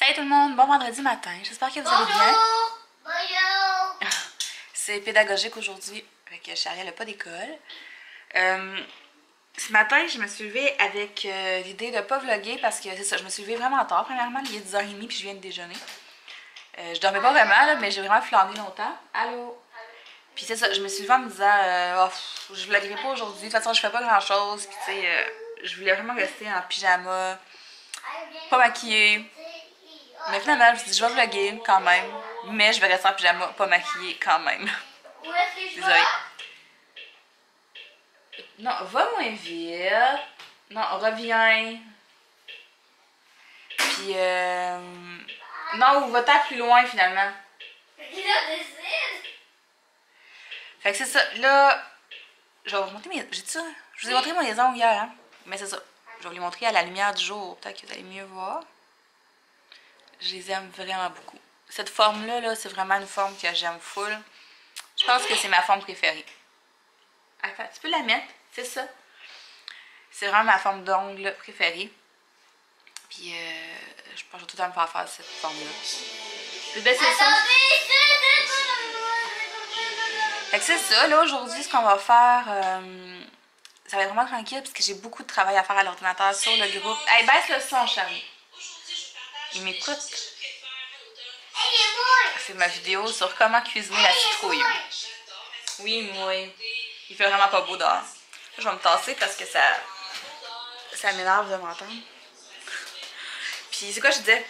Hey tout le monde, bon vendredi matin, j'espère que vous allez bien. Bonjour! C'est pédagogique aujourd'hui, avec Charlie, elle n'a pas d'école. Ce matin, je me suis levée avec l'idée de ne pas vlogger parce que c'est ça, je me suis levée vraiment tard. Premièrement, il est 10h30 puis je viens de déjeuner. Je dormais pas vraiment, là, mais j'ai vraiment flâné longtemps. Allô? Puis c'est ça, je me suis levée en me disant, oh, je vloggerai pas aujourd'hui, de toute façon, je fais pas grand chose. Puis tu sais, je voulais vraiment rester en pyjama, pas maquillée. Mais finalement, je me suis dit, je vais vlogger quand même. Mais je vais rester en pyjama, pas maquillée quand même. Où est-ce que je Désolée. vais? Non, va moins vite. Non, reviens. Puis, non, ou va-t'en plus loin finalement. Décide! Fait que c'est ça. Là, je vais vous montrer mes. J'ai dit ça? Je vous ai montré mes ongles hier, hein? Mais c'est ça. Je vais vous les montrer à la lumière du jour. Peut-être que vous allez mieux voir. Je les aime vraiment beaucoup. Cette forme-là, là, c'est vraiment une forme que j'aime full. Je pense que c'est ma forme préférée. Attends, tu peux la mettre? C'est ça. C'est vraiment ma forme d'ongle préférée. Puis, je pense que je vais tout le temps me faire cette forme-là. Puis, ben, c'est ça. Fait que c'est ça. Là, aujourd'hui, ce qu'on va faire, ça va être vraiment tranquille parce que j'ai beaucoup de travail à faire à l'ordinateur sur le groupe. Hey, baisse le son, Charlie. Il m'écoute. C'est ma vidéo sur comment cuisiner la citrouille. Oui, moi. Il fait vraiment pas beau dehors. Là, je vais me tasser parce que ça m'énerve de m'entendre. Puis c'est quoi je disais?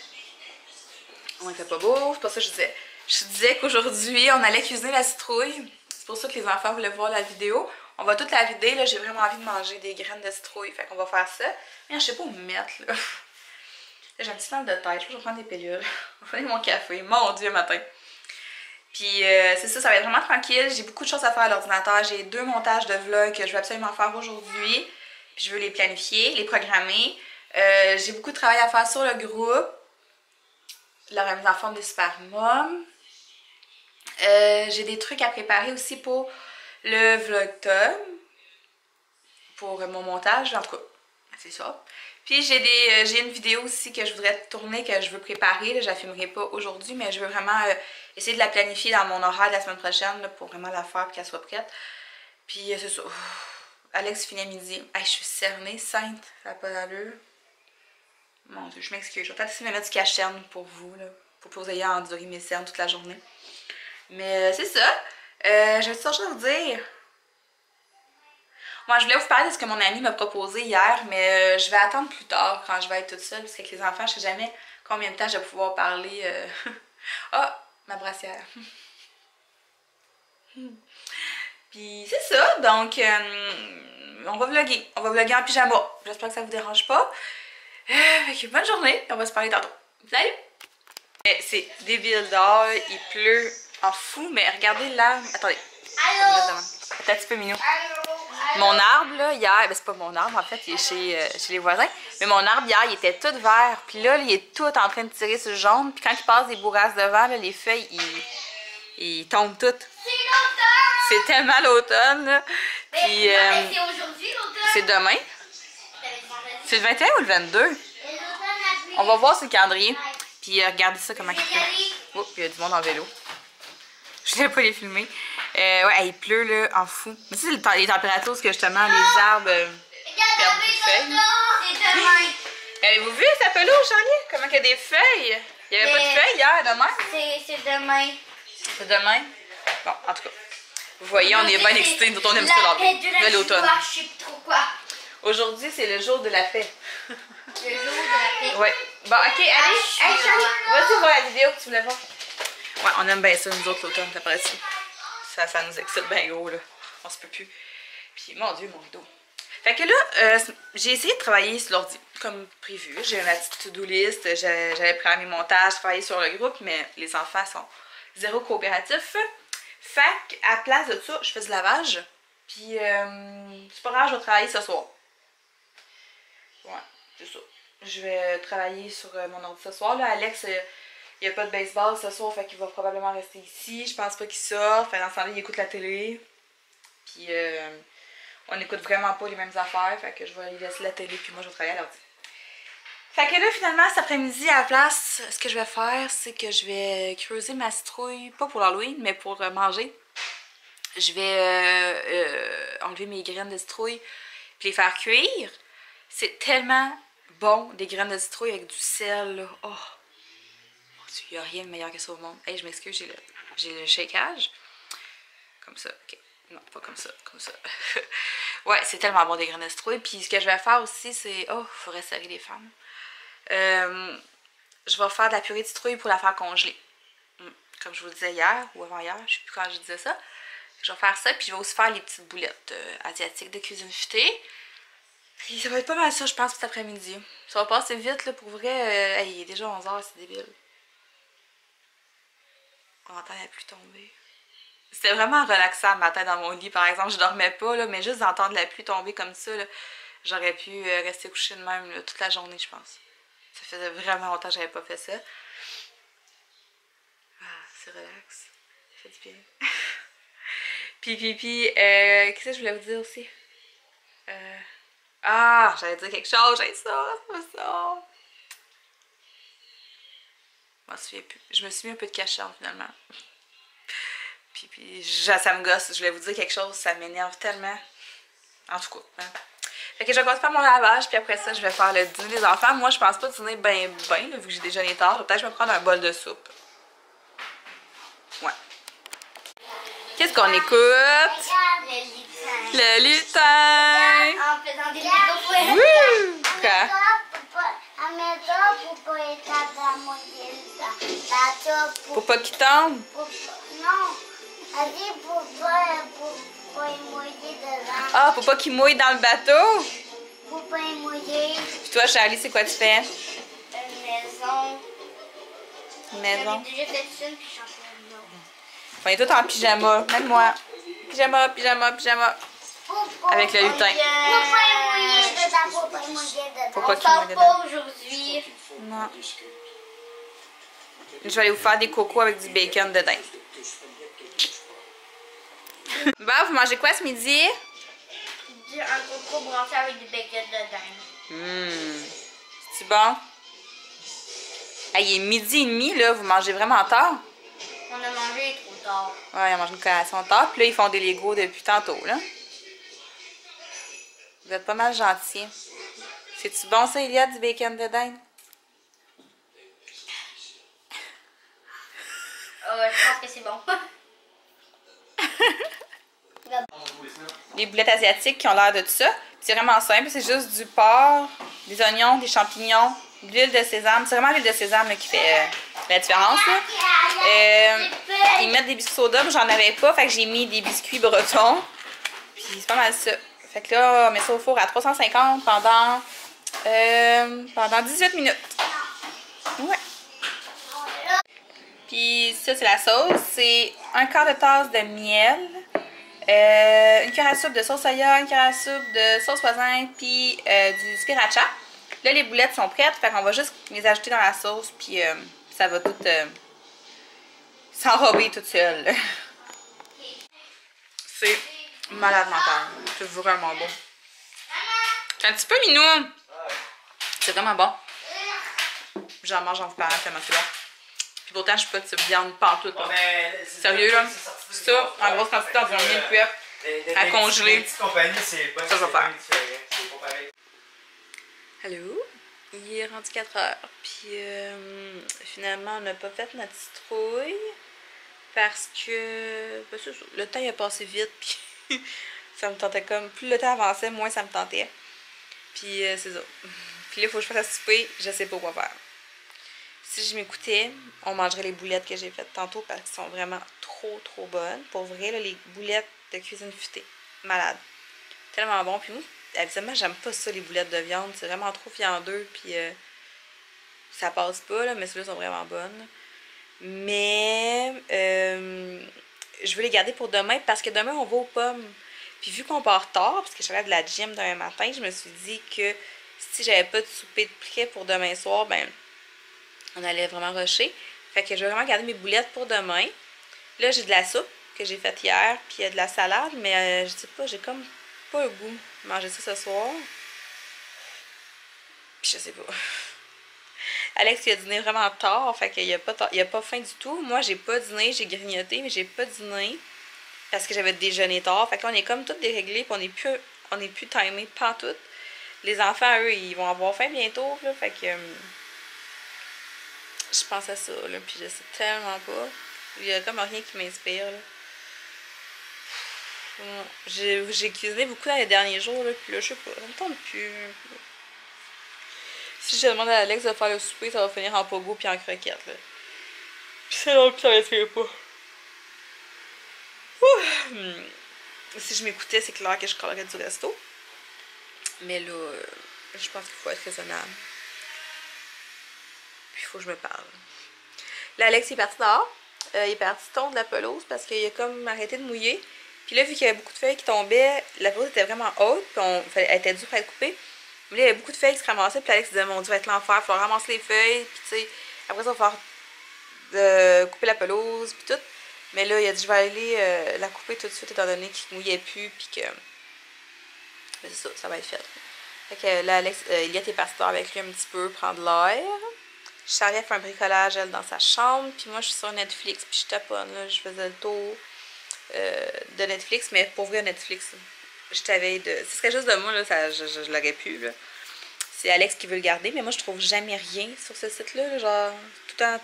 On était pas beau, c'est pas ça que je disais. Je disais qu'aujourd'hui, on allait cuisiner la citrouille. C'est pour ça que les enfants voulaient voir la vidéo. On va toute la vider, là, j'ai vraiment envie de manger des graines de citrouille. Fait qu'on va faire ça. Mais je sais pas où me mettre, là. J'ai un petit mal de tête, je vais prendre des pilules. Je vais prendre mon café, mon Dieu, matin. Puis c'est ça, ça va être vraiment tranquille. J'ai beaucoup de choses à faire à l'ordinateur. J'ai 2 montages de vlogs que je vais absolument faire aujourd'hui. Puis je veux les planifier, les programmer. J'ai beaucoup de travail à faire sur le groupe. La remise en forme des Super Moms. J'ai des trucs à préparer aussi pour le vlogtop. Pour mon montage, en tout cas, c'est ça. Puis j'ai une vidéo aussi que je voudrais tourner, que je veux préparer. Là, je la filmerai pas aujourd'hui, mais je veux vraiment essayer de la planifier dans mon horaire de la semaine prochaine là, pour vraiment la faire et qu'elle soit prête. Puis c'est ça. Alex finit à midi. Hey, je suis cernée, sainte, ça n'a pas d'allure. Mon Dieu, je m'excuse. Je vais peut-être essayer de me mettre du cache-cerne pour vous, là, pour que vous ayez à endurer mes cernes toute la journée. Mais c'est ça. J'ai autre chose à vous dire. Moi, je voulais vous parler de ce que mon ami m'a proposé hier, mais je vais attendre plus tard quand je vais être toute seule, parce qu'avec les enfants, je sais jamais combien de temps je vais pouvoir parler. Ah, ma brassière. Puis c'est ça, donc on va vlogger. On va vlogger en pyjama. J'espère que ça vous dérange pas. Bonne journée, on va se parler tantôt. Salut! C'est débile dehors, il pleut en fou, mais regardez là. Attendez. Allô? Attends un petit peu mignon. Mon arbre, là, hier, ben c'est pas mon arbre, en fait, il est chez les voisins, mais mon arbre, hier, il était tout vert, puis là, il est tout en train de tirer sur le jaune, puis quand il passe des bourrasques de vent, là, les feuilles, ils tombent toutes. C'est l'automne! C'est tellement l'automne, là. Puis, c'est aujourd'hui l'automne! c'est demain. C'est le 21 ou le 22? On va voir sur le calendrier. Puis, regardez ça, comment il pleut. Oh, puis il y a du monde en vélo. Je ne vais pas les filmer. Ouais, il pleut là, en fou. Mais tu sais, les températures, parce que justement, les arbres perdent beaucoup de feuilles. C'est demain! Avez-vous vu sa pelouse, Charlie? Comment il y a des feuilles? Il n'y avait pas de feuilles hier, demain? C'est demain. C'est demain? Bon, en tout cas, vous voyez, on est bien excités. Nous, on aime ça de l'automne. Je sais plus trop quoi. Aujourd'hui, c'est le jour de la paix. Le jour de la paix. Ouais. Bon, ok, allez. Hey, Charlie, vas-y voir la vidéo que tu voulais voir. Ouais, on aime bien ça, nous autres, l'automne, ça paraît-tu. Ça nous excite bien gros, là. On se peut plus. Puis, mon Dieu, mon rideau. Fait que là, j'ai essayé de travailler sur l'ordi, comme prévu. J'ai ma petite to-do list, j'avais pris mes montages, travailler sur le groupe, mais les enfants sont zéro coopératifs. Fait qu'à place de ça, je fais du lavage. Puis, c'est pas grave, je vais travailler ce soir. Ouais, c'est ça. Je vais travailler sur mon ordi ce soir. Là, Alex, il n'y a pas de baseball ce soir, fait qu'il va probablement rester ici. Je pense pas qu'il sorte. Fait dans ce temps-là, il écoute la télé. Puis, on n'écoute vraiment pas les mêmes affaires. Fait que je vais lui laisser la télé, puis moi, je vais travailler à l'ordi. Fait que là, finalement, cet après-midi, à la place, ce que je vais faire, c'est que je vais creuser ma citrouille, pas pour l'Halloween, mais pour manger. Je vais enlever mes graines de citrouille puis les faire cuire. C'est tellement bon, des graines de citrouille avec du sel, là. Oh! Il n'y a rien de meilleur que ça au monde. Hey, je m'excuse, j'ai le shakeage. Comme ça, ok. Non, pas comme ça, comme ça. Ouais, c'est tellement bon des graines de citrouille. Puis ce que je vais faire aussi, c'est... Oh, il faudrait serrer les femmes. Je vais faire de la purée de citrouille pour la faire congeler. Comme je vous le disais hier ou avant-hier, je sais plus quand je disais ça. Je vais faire ça, puis je vais aussi faire les petites boulettes asiatiques de cuisine futée. Puis ça va être pas mal ça, je pense, cet après-midi. Ça va passer vite, là, pour vrai. Hey, il est déjà 11h, c'est débile. On entend la pluie tomber. C'était vraiment relaxant le matin dans mon lit, par exemple. Je dormais pas, là, mais juste d'entendre la pluie tomber comme ça, j'aurais pu rester couchée de même là, toute la journée, je pense. Ça faisait vraiment longtemps que j'avais pas fait ça. Ah, c'est relax. Ça fait du bien. puis, qu'est-ce que je voulais vous dire aussi? Ah, j'allais dire quelque chose, j'ai ça, c'est pas ça. Je m'en souviens plus. Je me suis mis un peu de cachet finalement. Puis ça me gosse. Je voulais vous dire quelque chose, ça m'énerve tellement. En tout cas. Hein. Fait que je vais continuer faire mon lavage, puis après ça, je vais faire le dîner des enfants. Moi, je pense pas dîner ben, vu que j'ai déjeuné tard. Peut-être que je vais prendre un bol de soupe. Ouais. Qu'est-ce qu'on écoute? Le lutin! En faisant des vidéos. Wouh! Quoi? Pour pas qu'il tombe? Non, elle dit pour pas y mouiller dedans. Ah, pour pas qu'il mouille dans le bateau? Pour pas y mouiller. Puis toi, Charlie, c'est quoi tu fais? Une maison. Une maison. J'avais déjà fait une puis j'en fais une autre. On est tous en pyjama, même moi. Pyjama, pyjama, pyjama. Avec le lutin. Pour pas y mouiller dedans, pour pas y mouiller dedans. Pour pas On qu'il mouille sort dedans. pas aujourd'hui. Non. Je vais aller vous faire des cocos avec du bacon dedans. Bon, vous mangez quoi ce midi? Un coco branché avec du bacon dedans. C'est bon? Hey, il est midi et demi, là. Vous mangez vraiment tard? On a mangé trop tard. Ouais, ils ont mangé une collation tard. Puis là, ils font des Legos depuis tantôt, là. Vous êtes pas mal gentils. C'est-tu bon, ça, il y a du bacon dedans? Je pense que c'est bon. Les boulettes asiatiques qui ont l'air de tout ça. C'est vraiment simple, c'est juste du porc, des oignons, des champignons, de l'huile de sésame. C'est vraiment l'huile de sésame là, qui fait la différence. Là. Ils mettent des biscuits soda, mais j'en avais pas, fait que j'ai mis des biscuits bretons. Puis c'est pas mal ça. Fait que là, on met ça au four à 350 pendant 18 minutes. Ouais. Puis ça, c'est la sauce. C'est un quart de tasse de miel. Une cuillère à soupe de sauce soya, une cuillère à soupe de sauce voisin, puis du sriracha. Là, les boulettes sont prêtes, fait qu'on va juste les ajouter dans la sauce, puis ça va tout s'enrober toute seule. C'est malade mental. C'est vraiment bon. C'est un petit peu minou. C'est vraiment bon. J'en mange en vous parlant tellement c'est bon. Puis pourtant, je suis pas de cette viande pantoute. Sérieux, là. Ça, en grosse quantité, on va mettre le cuip à congeler. Ça, je vais faire. Allô? Il est rendu 4h. Puis finalement, on n'a pas fait notre citrouille. Parce que ben, le temps il a passé vite. Puis ça me tentait comme. Plus le temps avançait, moins ça me tentait. Puis c'est ça. Puis là, il faut que je fasse à souper. Je sais pas quoi faire. Si je m'écoutais, on mangerait les boulettes que j'ai faites tantôt parce qu'elles sont vraiment trop bonnes. Pour vrai, là, les boulettes de cuisine futée. Malade. Tellement bon. Puis moi, habituellement, j'aime pas ça, les boulettes de viande. C'est vraiment trop viandeux. Puis ça passe pas, là, mais celles-là sont vraiment bonnes. Mais je veux les garder pour demain parce que demain, on va aux pommes. Puis vu qu'on part tard, parce que j'avais de la gym demain matin, je me suis dit que si j'avais pas de souper de prêt pour demain soir, ben on allait vraiment rusher. Fait que je vais vraiment garder mes boulettes pour demain. Là, j'ai de la soupe que j'ai faite hier, puis il y a de la salade, mais je sais pas, j'ai comme pas le goût de manger ça ce soir. Puis je sais pas. Alex, il a dîné vraiment tard, fait qu'il a pas faim du tout. Moi, j'ai pas dîné, j'ai grignoté, mais j'ai pas dîné parce que j'avais déjeuné tard. Fait qu'on est comme toutes déréglés, puis on est plus timés pantoute. Les enfants, eux, ils vont avoir faim bientôt, là, fait que je pense à ça, là, puis je sais tellement pas. Il y a comme rien qui m'inspire, là. J'ai cuisiné beaucoup dans les derniers jours, là, puis là, je sais pas, ça me tente plus. Si je demande à Alex de faire le souper, ça va finir en pogo puis en croquette, là. Puis c'est long que ça m'inspire pas. Si je m'écoutais, c'est clair que je collerais du resto. Mais là, je pense qu'il faut être raisonnable. Puis il faut que je me parle. Là, Alex est parti dehors. Il est parti tondre la pelouse parce qu'il a comme arrêté de mouiller. Puis là, vu qu'il y avait beaucoup de feuilles qui tombaient, la pelouse était vraiment haute, puis elle était due pour être coupée. Mais là, il y avait beaucoup de feuilles qui se ramassaient, puis Alex disait, mon Dieu, va être l'enfer, il faut ramasser les feuilles, puis tu sais, après ça, il va falloir couper la pelouse, puis tout. Mais là, il a dit, je vais aller la couper tout de suite, étant donné qu'il ne mouillait plus, puis que. Mais c'est ça, ça va être fait. Fait que là, Alex, Eliette est partie dehors avec lui un petit peu, prendre l'air. Charlie a fait un bricolage, elle, dans sa chambre, puis moi, je suis sur Netflix, puis je taponne, là, je faisais le tour de Netflix, mais pour vrai, Netflix, je t'avais de. Ce serait juste de moi, là, ça, je l'aurais pu, là. C'est Alex qui veut le garder, mais moi, je trouve jamais rien sur ce site-là, genre,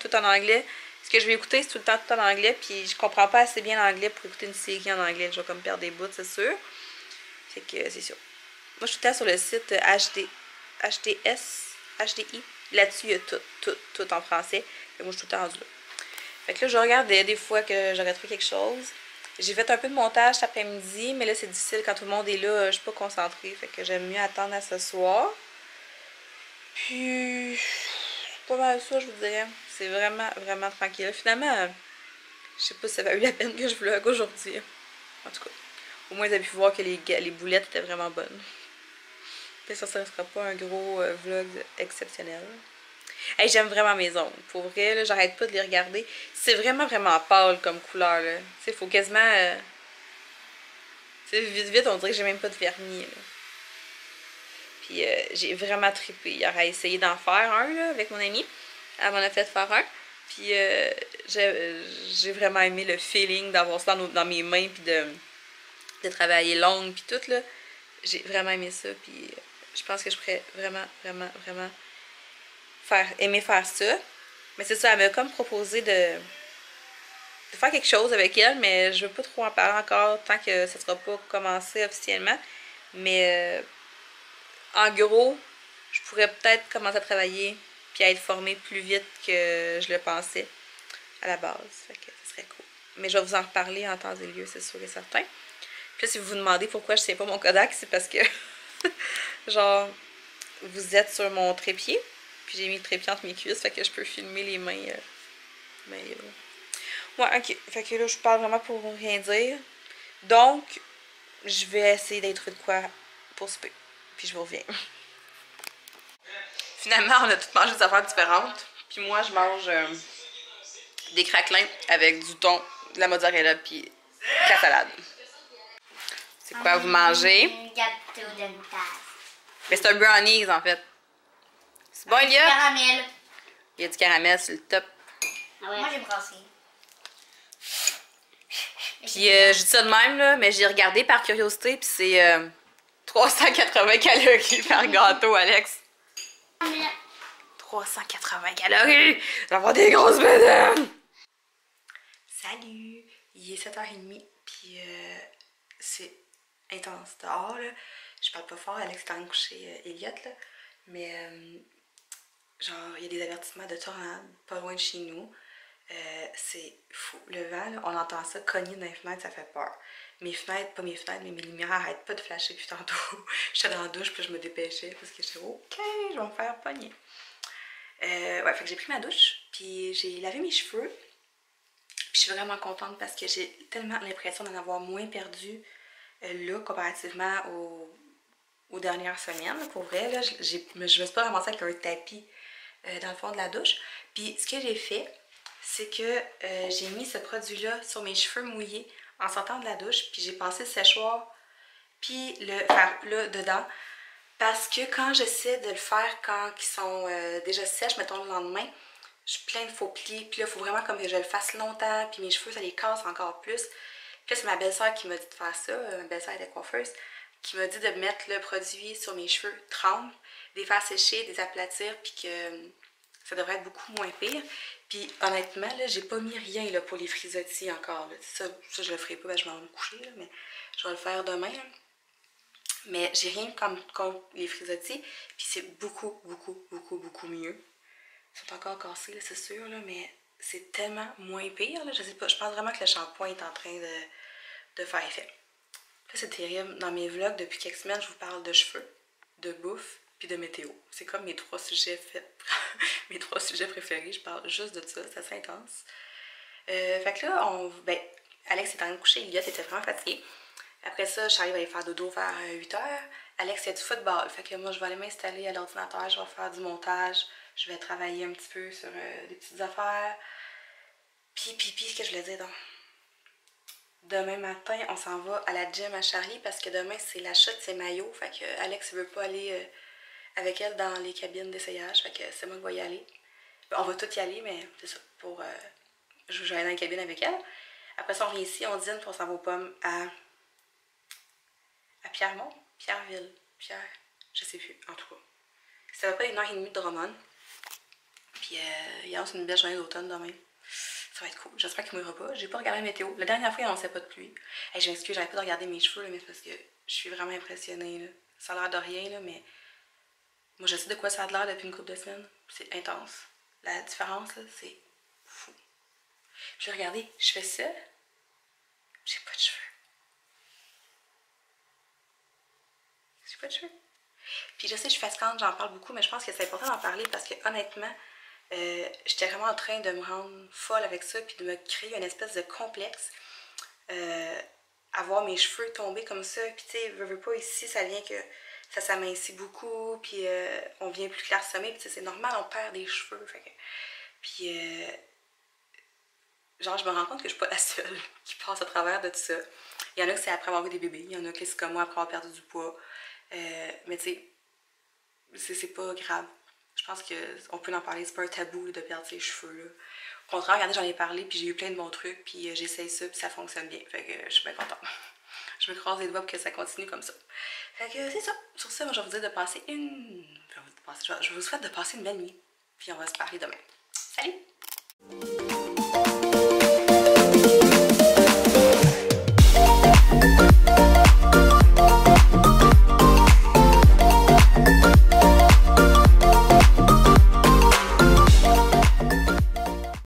tout en anglais. Ce que je vais écouter, c'est tout le temps tout en anglais, puis je comprends pas assez bien l'anglais pour écouter une série en anglais. Je vais comme perdre des bouts, c'est sûr. Fait que c'est sûr. Moi, je suis tout le temps sur le site HDI. Là-dessus, il y a tout en français. Fait moi, je suis tout le temps rendu là. Fait que là, je regardais des fois que j'aurais trouvé quelque chose. J'ai fait un peu de montage cet après-midi, mais là, c'est difficile quand tout le monde est là. Je suis pas concentrée. Fait que j'aime mieux attendre à ce soir. Puis, c'est pas mal ça, je vous dirais. C'est vraiment, vraiment tranquille. Finalement, je sais pas si ça va eu la peine que je vlog aujourd'hui. En tout cas, au moins, vous avez pu voir que les boulettes étaient vraiment bonnes. Mais ça ne sera pas un gros vlog exceptionnel. Hey, j'aime vraiment mes ongles. Pour vrai, j'arrête pas de les regarder. C'est vraiment, vraiment pâle comme couleur. Tu sais, il faut quasiment. Tu sais, vite, vite, on dirait que j'ai même pas de vernis. Là. Puis j'ai vraiment trippé. Il aurait essayé d'en faire un là, avec mon amie. Elle m'en a fait faire un. Puis j'ai vraiment aimé le feeling d'avoir ça dans mes mains. Puis de travailler l'ongle. Puis tout. Là. J'ai vraiment aimé ça. Puis je pense que je pourrais vraiment, vraiment, vraiment aimer faire ça. Mais c'est ça, elle m'a comme proposé de faire quelque chose avec elle. Mais je veux pas trop en parler encore tant que ça sera pas commencé officiellement. Mais en gros, je pourrais peut-être commencer à travailler puis à être formée plus vite que je le pensais à la base. Fait que ça serait cool. Mais je vais vous en reparler en temps et lieu, c'est sûr et certain. Puis si vous vous demandez pourquoi je ne sais pas mon Kodak, c'est parce que, genre, vous êtes sur mon trépied, puis j'ai mis le trépied entre mes cuisses, fait que je peux filmer les mains. Ouais, ok. Fait que là, je parle vraiment pour rien dire. Donc, je vais essayer d'être de quoi pour souper. Puis je vous reviens. Finalement, on a toutes mangé des affaires différentes. Puis moi, je mange des craquelins avec du thon, de la mozzarella, puis de la salade. C'est quoi vous mangez? Un gâteau d'une tasse. Mais c'est un brownies, en fait. C'est bon, il y a? Caramel. Il y a du caramel sur le top. Ah ouais. Moi, j'ai brassé. Puis je dis ça de même, là, mais j'ai regardé par curiosité, puis c'est 380 calories par gâteau, Alex. 380 calories! Je vais avoir des grosses bédaines! Salut! Il est 7h30, puis c'est intense dehors, là. Je parle pas fort, Alex est en train de coucher Elliott, là. Mais, genre, il y a des avertissements de tornade pas loin de chez nous. C'est fou. Le vent, là, on entend ça cogner dans les fenêtres, ça fait peur. Mes fenêtres, pas mes fenêtres, mais mes lumières arrêtent pas de flasher. Puis tantôt, j'étais dans la douche, puis je me dépêchais parce que j'étais OK, je vais me faire pogner. Ouais, fait que j'ai pris ma douche, puis j'ai lavé mes cheveux. Puis je suis vraiment contente parce que j'ai tellement l'impression d'en avoir moins perdu là, comparativement aux dernières semaines. Pour vrai, là, je me suis pas ramassée avec un tapis dans le fond de la douche. Puis ce que j'ai fait, c'est que j'ai mis ce produit-là sur mes cheveux mouillés en sortant de la douche, puis j'ai passé le séchoir, puis le fer là dedans Parce que quand j'essaie de le faire quand ils sont déjà sèches, mettons le lendemain, je plein de faux plis. Puis là, il faut vraiment comme que je le fasse longtemps. Puis mes cheveux, ça les casse encore plus. Puis là, c'est ma belle-sœur qui m'a dit de faire ça. Ma belle-sœur était coiffeuse. Qui m'a dit de mettre le produit sur mes cheveux trempes, de les faire sécher, de les aplatir. Puis que ça devrait être beaucoup moins pire. Puis honnêtement, là, j'ai pas mis rien là, pour les frisottis encore. Là. Ça, je le ferai pas, ben, je m'en vais me coucher. Là, mais je vais le faire demain. Là. Mais j'ai rien contre les frisottis. Puis c'est beaucoup, beaucoup, beaucoup, beaucoup mieux. Ils sont encore cassés, c'est sûr, là, mais c'est tellement moins pire. Là, je sais pas, je pense vraiment que le shampoing est en train de faire effet. Là, c'est terrible. Dans mes vlogs, depuis quelques semaines, je vous parle de cheveux, de bouffe, puis de météo. C'est comme mes 3 sujets mes 3 sujets préférés. Je parle juste de ça, c'est assez intense. Fait que là, Alex est en train de coucher, Elliot était vraiment fatigué. Après ça, j'arrive à aller faire dodo vers 8h. Alex fait du football. Fait que moi, je vais aller m'installer à l'ordinateur, je vais faire du montage, je vais travailler un petit peu sur des petites affaires. Puis, ce que je voulais dire donc. Demain matin, on s'en va à la gym à Charlie parce que demain, c'est l'achat de ses maillots. Fait que Alex veut pas aller avec elle dans les cabines d'essayage. Fait que c'est moi qui vais y aller. On va tous y aller, mais c'est ça. Je vais aller dans les cabines avec elle. Après ça, on vient ici, on dîne, puis on s'en va aux pommes à Pierremont, Pierreville, je sais plus, en tout cas. Ça va pas 1h30 de Drummond. Puis hier, c'est une belle journée d'automne demain. Ça va être cool. J'espère qu'il ne mouillera pas. J'ai pas regardé la météo. La dernière fois, il n'annonçait pas de pluie. Hey, je m'excuse, j'arrête pas de regarder mes cheveux, là, mais c'est parce que je suis vraiment impressionnée. Là. Ça a l'air de rien, là, mais moi, je sais de quoi ça a l'air depuis une couple de semaines. C'est intense. La différence, là, c'est fou. Puis regardez, je fais ça. J'ai pas de cheveux. J'ai pas de cheveux. Puis je sais, je suis fatigante, j'en parle beaucoup, mais je pense que c'est important d'en parler parce que honnêtement, j'étais vraiment en train de me rendre folle avec ça, puis de me créer une espèce de complexe. À voir mes cheveux tomber comme ça, puis tu sais, veux pas ici, ça vient que ça s'amincit beaucoup, puis on vient plus clairsemé, puis c'est normal, on perd des cheveux. Fait que, puis genre, je me rends compte que je suis pas la seule qui passe à travers de tout ça. Il y en a que c'est après avoir eu des bébés, il y en a que c'est comme moi après avoir perdu du poids. Mais tu sais, c'est pas grave. Je pense qu'on peut en parler, c'est pas un tabou de perdre ses cheveux. Là. Au contraire, regardez, j'en ai parlé, puis j'ai eu plein de bons trucs, puis j'essaye ça, puis ça fonctionne bien. Fait que je suis bien contente. Je me croise les doigts pour que ça continue comme ça. Fait que c'est ça. Sur ça, moi, je vais vous dire de passer je vous souhaite de passer une belle nuit. Puis on va se parler demain. Salut!